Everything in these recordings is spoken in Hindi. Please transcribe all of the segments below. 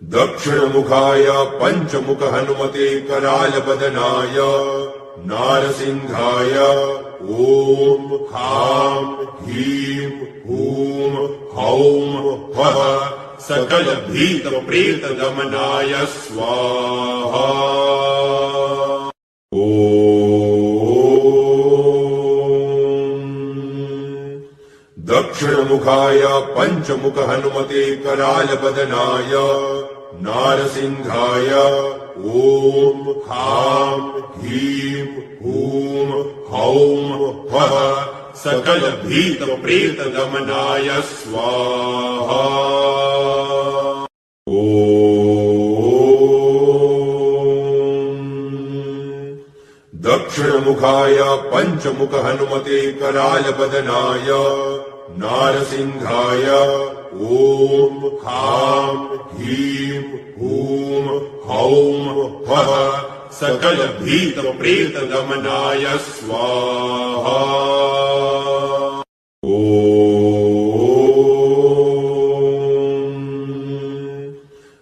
दक्षिणमुखाय पञ्चमुख हनुमते करालबदनाय नारसिंहाय ॐ खां ह्रीं हूं हौं फः सकल भीत प्रेत दमनाय स्वाहा। दक्षिणमुखाय पञ्चमुख हनुमते करालबदनाय नारसिंहाय ॐ खां ह्रीं हूं हौं फः सकल भीत प्रेत दमनाय स्वाहा। दक्षिणमुखाय पञ्चमुख हनुमते करालबदनाय नारसिंहाय ॐ खां ह्रीं हूं हौं फः सकल भीत प्रेत दमनाय स्वाहा।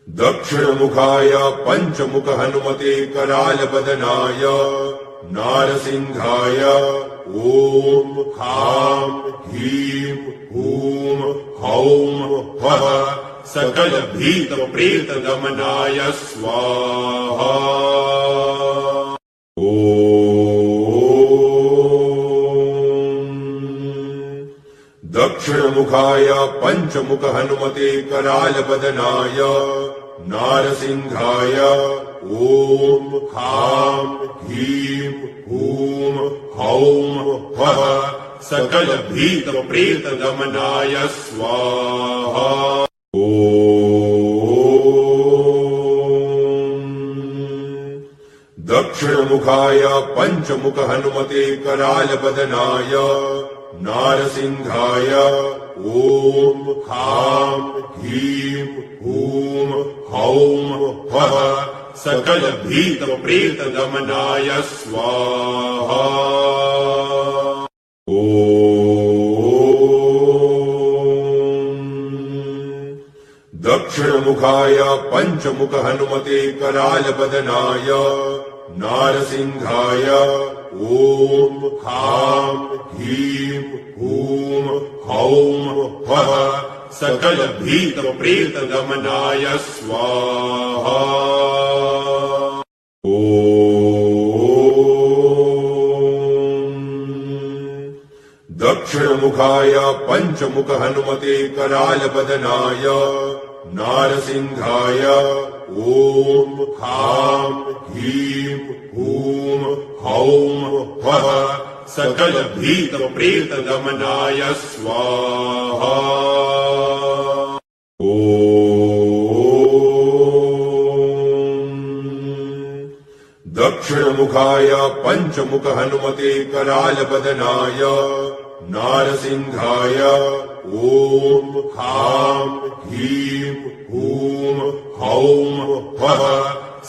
दक्षिणमुखाय पञ्चमुख हनुमते करालबदनाय नारसिंहाय ॐ खां ह्रीं हूं हौं फः सकल भीत प्रेत दमनाय स्वाहा। दक्षिणमुखाय पञ्चमुख हनुमते करालबदनाय नारसिंहाय ॐ खां ह्रीं हूं हौं फः सकल भीत प्रेत दमनाय स्वाहा। दक्षिणमुखाय पञ्चमुख हनुमते करालबदनाय नारसिंहाय ॐ खां ह्रीं हूं हौं फः सकल भीत प्रेत दमनाय स्वाहा। दक्षिणमुखाय पञ्चमुख हनुमते करालबदनाय नारसिंहाय ॐ खां ह्रीं हूं हौं फः सकल भीत प्रेत दमनाय स्वाहा। दक्षिणमुखाय पञ्चमुख हनुमते करालबदनाय नारसिंहाय ॐ खां ह्रीं हूं हौं फः सकल भीत प्रेत दमनाय स्वाहा। दक्षिणमुखाय पञ्चमुख हनुमते करालबदनाय नारसिंहाय ॐ खां ह्रीं हूं हौं फः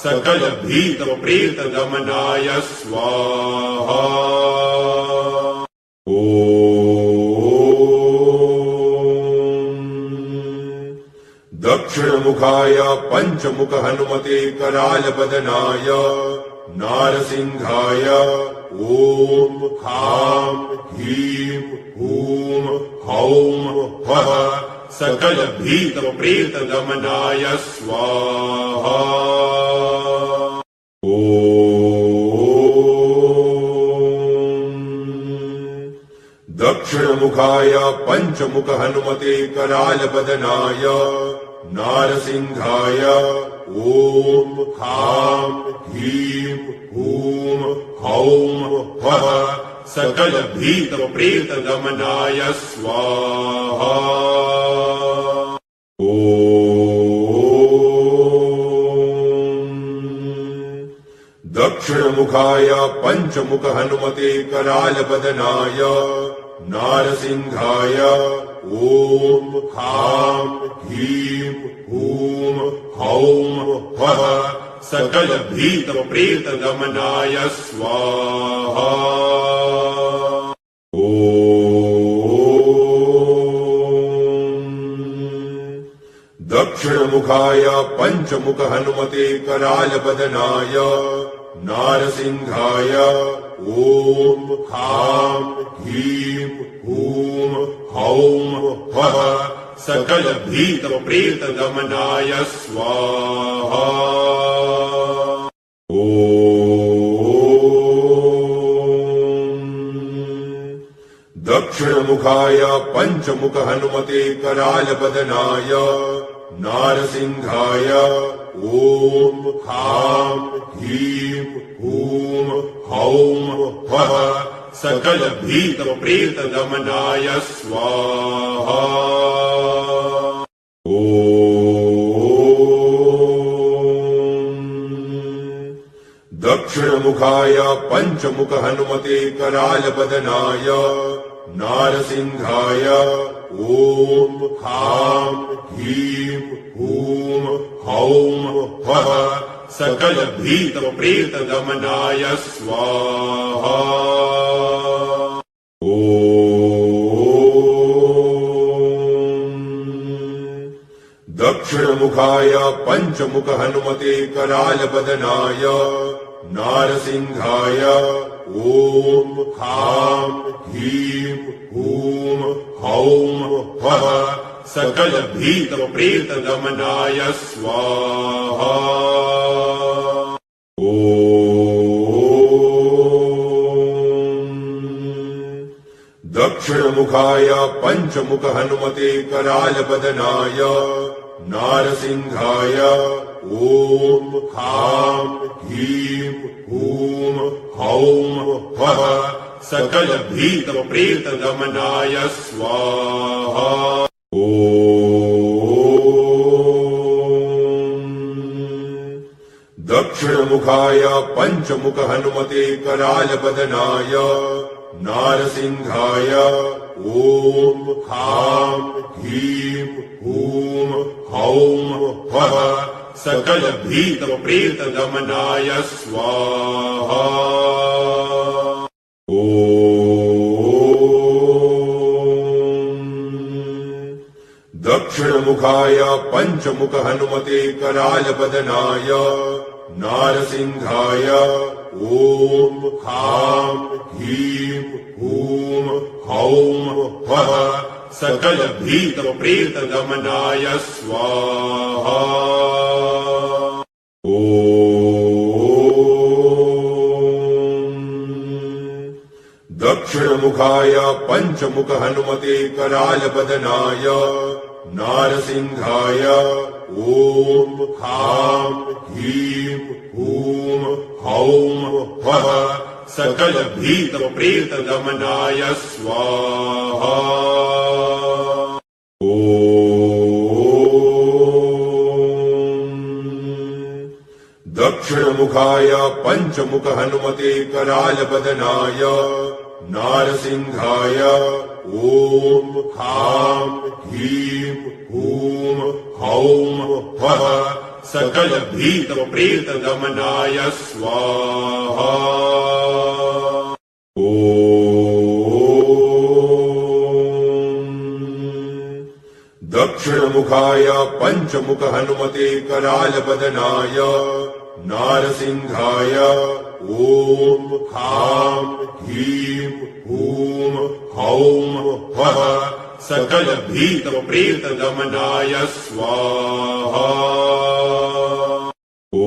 सकल भीत प्रेत दमनाय स्वाहा। दक्षिणमुखाय पञ्चमुख हनुमते करालबदनाय नारसिंहाय ॐ खां ह्रीं हूं हौं फः सकल भीत प्रेत दमनाय स्वाहा। दक्षिणमुखाय पञ्चमुख हनुमते करालबदनाय नारसिंहाय ॐ खां ह्रीं हूं हौं फः सकल भीत प्रेत दमनाय स्वाहा। दक्षिणमुखाय पञ्चमुख हनुमते करालबदनाय नारसिंहाय ॐ खां ह्रीं हूं हौं फः सकल भीत प्रेत दमनाय स्वाहा। दक्षिणमुखाय पञ्चमुख हनुमते करालपदनाय नारसिंहाय ॐ खां ह्रीं हूं हौं हः सकलभीतप्रेतदमनाय स्वाहा ॐ दक्षिणमुखाय पञ्चमुख हनुमते करालपदनाय नारसिंहाय ॐ खां ह्रीं हूं हौं हः सकलभीतप्रेतदमनाय स्वाहा ॐ दक्षिणमुखाय पञ्चमुख हनुमते करालपदनाय नारसिंहाय ॐ खां ह्रीं हूं हौं हः सकलभीतप्रेतदमनाय स्वाहा ॐ दक्षिणमुखाय पञ्चमुख हनुमते करालपदनाय नारसिंहाय ॐ खां ह्रीं हूं हौं हः सकलभीतप्रेतदमनाय स्वाहा ॐ दक्षिणमुखाय पञ्चमुख हनुमते करालपदनाय नारसिंहाय ॐ खां ह्रीं हूं हौं हः सकलभीतप्रेतदमनाय स्वाहा ॐ दक्षिणमुखाय पञ्चमुख हनुमते करालपदनाय नारसिंहाय ॐ खां ह्रीं हूं हौं हः सकलभीतप्रेतदमनाय स्वाहा ॐ दक्षिणमुखाय पञ्चमुख हनुमते करालपदनाय नारसिंहाय ॐ खां ह्रीं हूं हौं हः सकलभीतप्रेतदमनाय स्वाहा ॐ दक्षिणमुखाय पञ्चमुख हनुमते करालपदनाय नारसिंहाय ॐ खां ह्रीं हूं हौं हः सकलभीतप्रेतदमनाय स्वाहा ॐ दक्षिणमुखाय पञ्चमुख हनुमते करालपदनाय नारसिंहाय ॐ खां ह्रीं हूं हौं हः सकलभीतप्रेतदमनाय स्वाहा ॐ दक्षिणमुखाय पञ्चमुख हनुमते करालपदनाय नारसिंहाय ॐ खां ह्रीं हूं हौं हः सकलभीतप्रेतदमनाय स्वाहा ॐ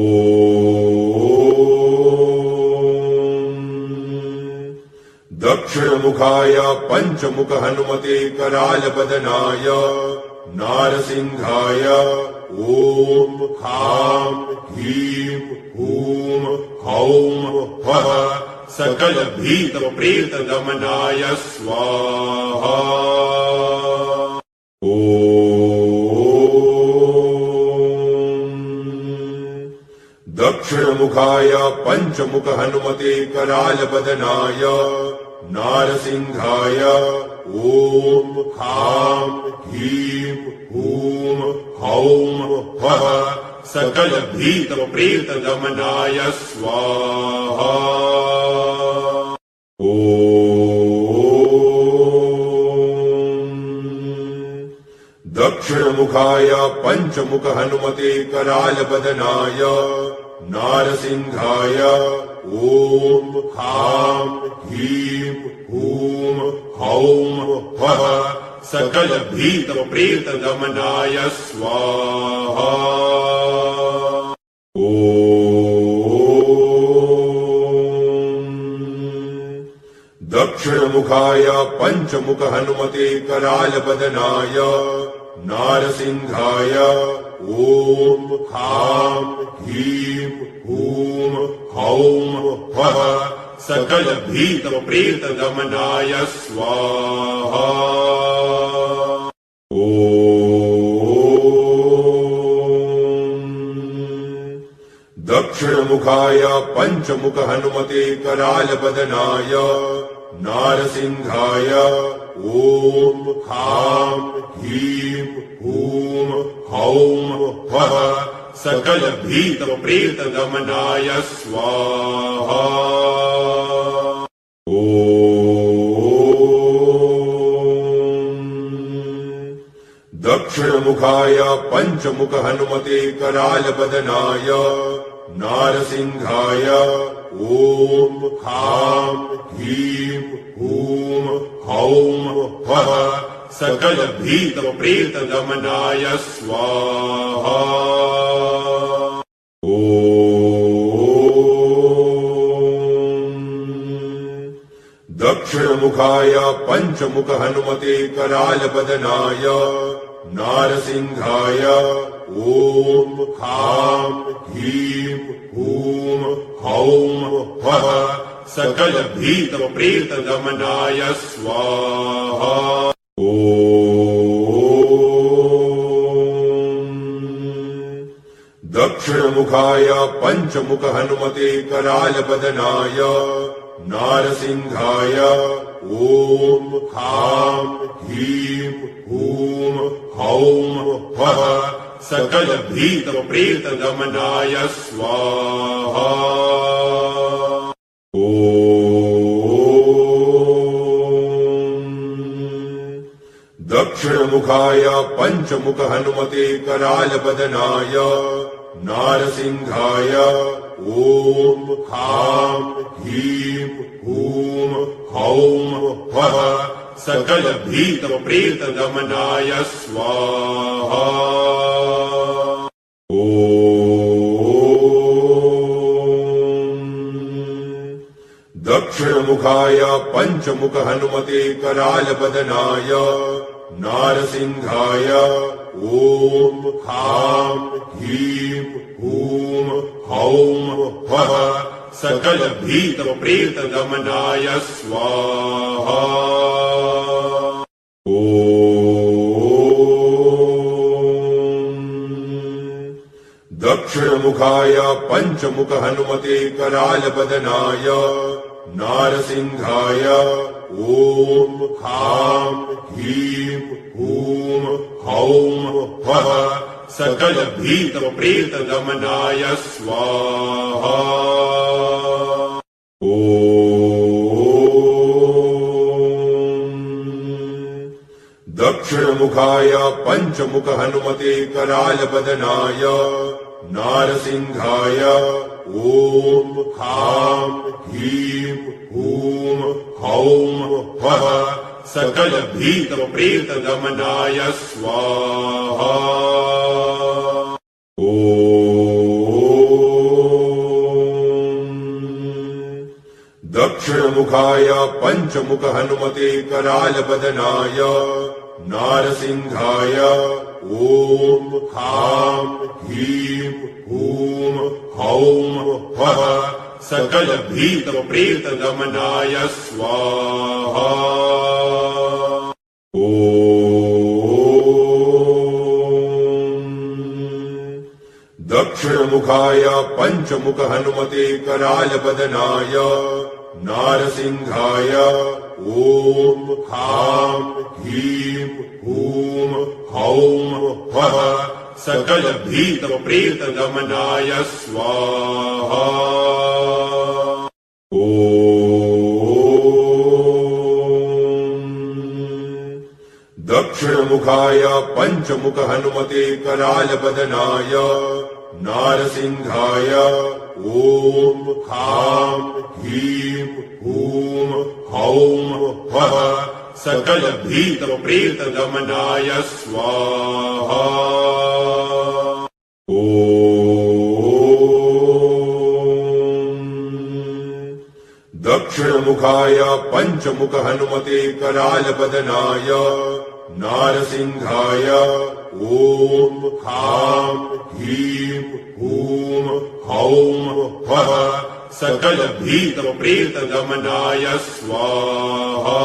दक्षिणमुखाय पञ्चमुख हनुमते करालपदनाय नारसिंहाय ॐ खां ह्रीं हूं हौं हः सकलभीतप्रेतदमनाय स्वाहा ॐ दक्षिणमुखाय पञ्चमुख हनुमते करालपदनाय नारसिंहाय ॐ खां ह्रीं हूं हौं हः सकलभीतप्रेतदमनाय स्वाहा ॐ दक्षिणमुखाय पञ्चमुख हनुमते करालबदनाय नारसिंहाय ॐ हां ह्रीं हूं हौं हः सकल भीत प्रेत दमनाय स्वाहा दक्षिणमुखाय पञ्चमुख हनुमते करालबदनाय नारसिंहाय ॐ हां ह्रीं हूं हौं हः सकल भीत प्रेत दमनाय स्वाहा दक्षिणमुखाय पञ्चमुख हनुमते करालबदनाय नारसिंहाय ॐ हां ह्रीं हूं हौं हः सकल भीत प्रेत दमनाय स्वाहा दक्षिणमुखाय पञ्चमुख हनुमते करालबदनाय नारसिंहाय ॐ हां ह्रीं हूं हौं हः सकल भीत प्रेत दमनाय स्वाहा दक्षिणमुखाय पञ्चमुख हनुमते करालबदनाय नारसिंहाय ॐ हां ह्रीं हूं हौं हः सकल भीत प्रेत दमनाय स्वाहा दक्षिणमुखाय पञ्चमुख हनुमते करालबदनाय नारसिंहाय ॐ हां ह्रीं हूं हौं हः सकल भीत प्रेत दमनाय स्वाहा दक्षिणमुखाय पञ्चमुख हनुमते करालबदनाय नारसिंहाय ॐ हां ह्रीं हूं हौं हः सकल भीत प्रेत दमनाय स्वाहा दक्षिणमुखाय पञ्चमुख हनुमते करालबदनाय नारसिंहाय ॐ हां ह्रीं हूं हौं हः सकल भीत प्रेत दमनाय स्वाहा दक्षिणमुखाय पञ्चमुख हनुमते करालबदनाय नारसिंहाय ॐ हां ह्रीं हूं हौं हः सकल भीत प्रेत दमनाय स्वाहा दक्षिणमुखाय पञ्चमुख हनुमते करालबदनाय नारसिंहाय ॐ हां ह्रीं हूं हौं हः सकल भीत प्रेत दमनाय स्वाहा दक्षिणमुखाय पञ्चमुख हनुमते करालबदनाय नारसिंहाय ॐ हां ह्रीं हूं हौं हः सकल भीत प्रेत दमनाय स्वाहा दक्षिणमुखाय पञ्चमुख हनुमते करालबदनाय नारसिंहाय ॐ हां ह्रीं हूं हौं हः सकल भीत प्रेत दमनाय स्वाहा दक्षिणमुखाय पञ्चमुख हनुमते करालबदनाय नारसिंहाय ॐ हां ह्रीं हूं हौं हः सकल भीत प्रेत दमनाय स्वाहा दक्षिणमुखाय पञ्चमुख हनुमते करालबदनाय नारसिंहाय ॐ हां ह्रीं हूं हौं हः सकल भीत प्रेत दमनाय स्वाहा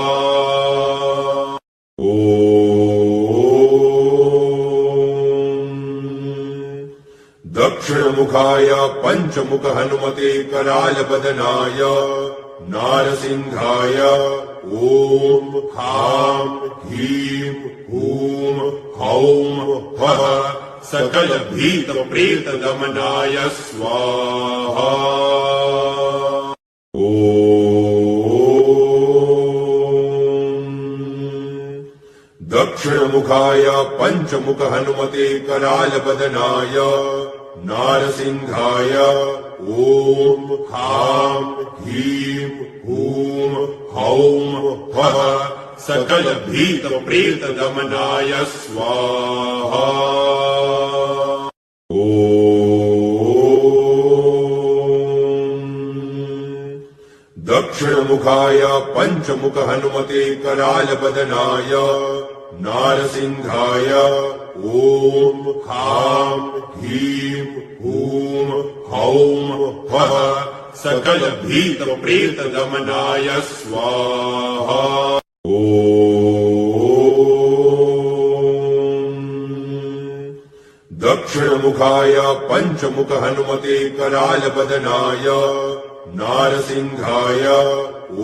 दक्षिणमुखाय पञ्चमुख हनुमते करालबदनाय नारसिंहाय ॐ हां ह्रीं हूं हौं हः सकल भीत प्रेत दमनाय स्वाहा दक्षिणमुखाय पञ्चमुख हनुमते करालबदनाय नारसिंहाय ॐ हां ह्रीं हूं हौं हः सकल भीत प्रेत दमनाय स्वाहा दक्षिणमुखाय पञ्चमुख हनुमते करालबदनाय नारसिंहाय ॐ हां ह्रीं हूं हौं हः सकल भीत प्रेत दमनाय स्वाहा दक्षिणमुखाय पञ्चमुख हनुमते करालबदनाय नारसिंहाय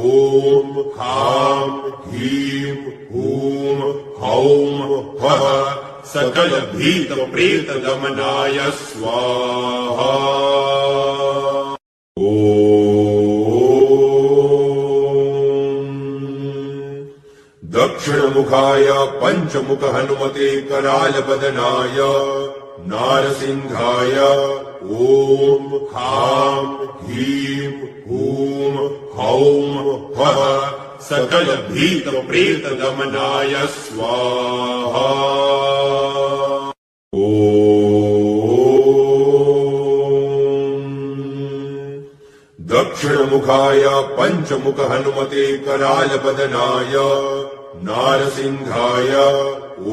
ॐ हां ह्रीं हूं हौं हः सकल भीत प्रेत दमनाय स्वाहा दक्षिणमुखाय पञ्चमुख हनुमते करालबदनाय नारसिंहाय ॐ हां ह्रीं हूं हौं हः सकल भीत प्रेत दमनाय स्वाहा दक्षिणमुखाय पञ्चमुख हनुमते करालबदनाय नारसिंहाय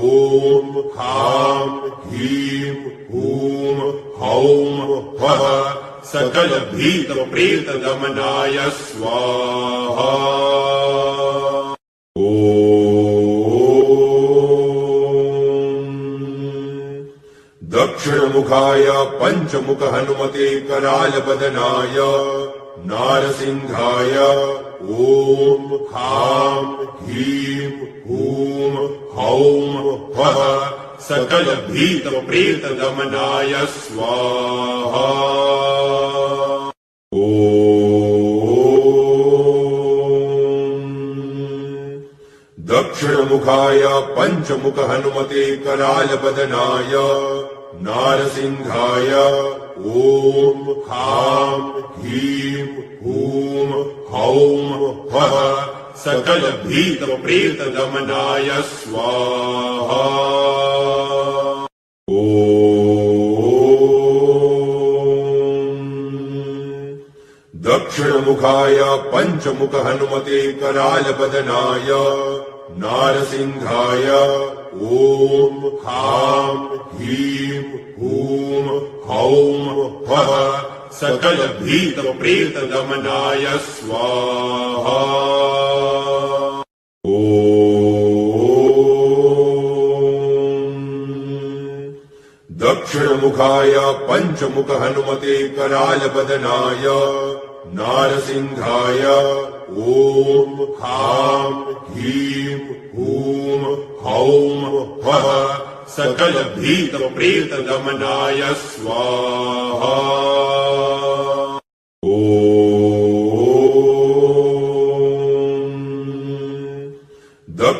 ॐ हां ह्रीं हूं हौं हः सकल भीत प्रेत दमनाय स्वाहा दक्षिणमुखाय पञ्चमुख हनुमते करालबदनाय नारसिंहाय ॐ हां ह्रीं हूं हौं हः सकल भीत प्रेत दमनाय स्वाहा दक्षिणमुखाय पञ्चमुख हनुमते करालबदनाय नारसिंहाय ॐ हां ह्रीं हूं हौं हः सकल भीत प्रेत दमनाय स्वाहा दक्षिणमुखाय पञ्चमुख हनुमते करालबदनाय नारसिंहाय ॐ हां ह्रीं हूं हौं हः सकल भीत प्रेत दमनाय स्वाहा दक्षिणमुखाय पञ्चमुख हनुमते करालबदनाय नारसिंहाय ॐ हां ह्रीं हूं हौं हः सकल भीत प्रेत दमनाय स्वाहा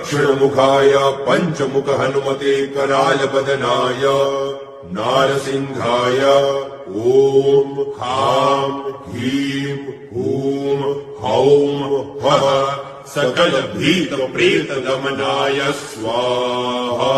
दक्षिणमुखाय पञ्चमुख हनुमते कराल बदनाय नारसिंहाय ॐ ह्रां ह्रीं हूं हौं हः सकल भीत प्रेत दमनाय स्वाहा